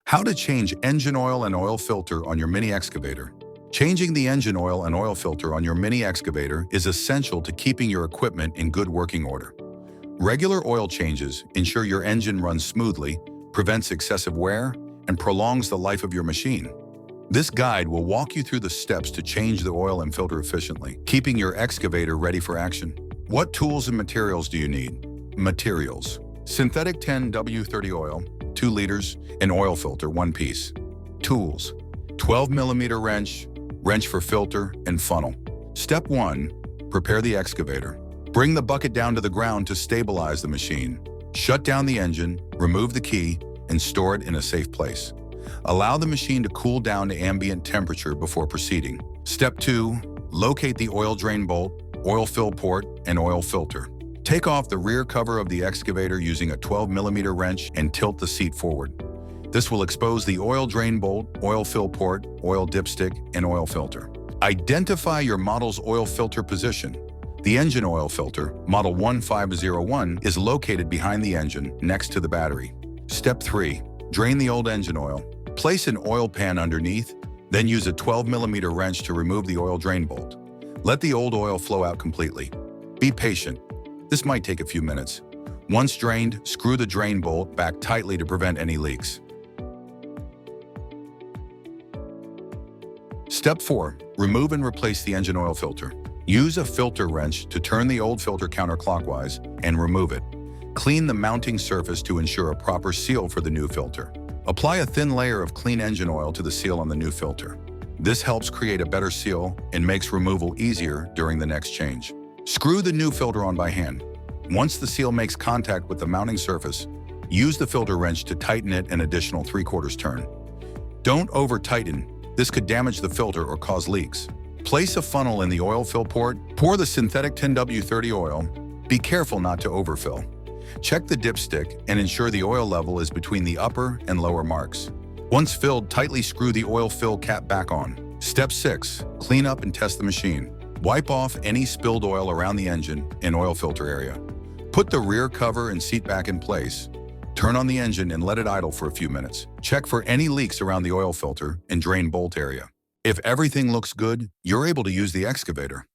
How to change engine oil and oil filter on your mini excavator. Changing the engine oil and oil filter on your mini excavator is essential to keeping your equipment in good working order. Regular oil changes ensure your engine runs smoothly, prevents excessive wear, and prolongs the life of your machine. This guide will walk you through the steps to change the oil and filter efficiently, keeping your excavator ready for action. What tools and materials do you need? Materials: synthetic 10W30 oil, 2 liters, and oil filter, 1 piece. Tools: 12mm wrench for filter and funnel. Step 1. Prepare the excavator. Bring the bucket down to the ground to stabilize the machine. Shut down the engine, remove the key, and store it in a safe place. Allow the machine to cool down to ambient temperature before proceeding. Step 2. Locate the oil drain bolt, oil fill port, and oil filter. Take off the rear cover of the excavator using a 12mm wrench and tilt the seat forward. This will expose the oil drain bolt, oil fill port, oil dipstick, and oil filter. Identify your model's oil filter position. The engine oil filter, model 1501, is located behind the engine, next to the battery. Step 3. Drain the old engine oil. Place an oil pan underneath, then use a 12mm wrench to remove the oil drain bolt. Let the old oil flow out completely. Be patient. This might take a few minutes. Once drained, screw the drain bolt back tightly to prevent any leaks. Step 4. Remove and replace the engine oil filter. Use a filter wrench to turn the old filter counterclockwise and remove it. Clean the mounting surface to ensure a proper seal for the new filter. Apply a thin layer of clean engine oil to the seal on the new filter. This helps create a better seal and makes removal easier during the next change. Screw the new filter on by hand. Once the seal makes contact with the mounting surface, use the filter wrench to tighten it an additional 3/4 turn. Don't over-tighten. This could damage the filter or cause leaks. Place a funnel in the oil fill port. Pour the synthetic 10W30 oil. Be careful not to overfill. Check the dipstick and ensure the oil level is between the upper and lower marks. Once filled, tightly screw the oil fill cap back on. Step 6. Clean up and test the machine. Wipe off any spilled oil around the engine and oil filter area. Put the rear cover and seat back in place. Turn on the engine and let it idle for a few minutes. Check for any leaks around the oil filter and drain bolt area. If everything looks good, you're able to use the excavator.